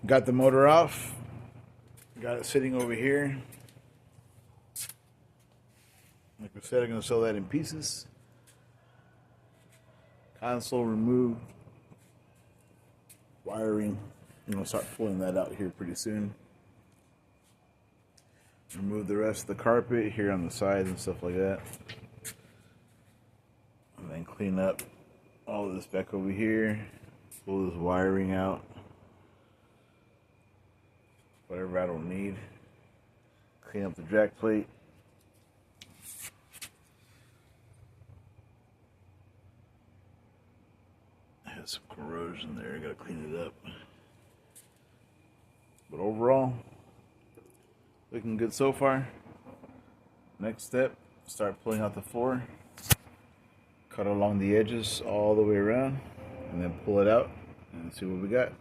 Got the motor off. Got it sitting over here. Like I said, I'm going to sell that in pieces. Console removed. Wiring. I'm going to start pulling that out here pretty soon. Remove the rest of the carpet here on the sides and stuff like that. And then clean up all of this back over here. Pull this wiring out. Whatever I don't need. Clean up the jack plate. Has some corrosion there. I gotta clean it up. But overall, looking good so far. Next step, start pulling out the floor. Cut along the edges all the way around, and then pull it out and see what we got.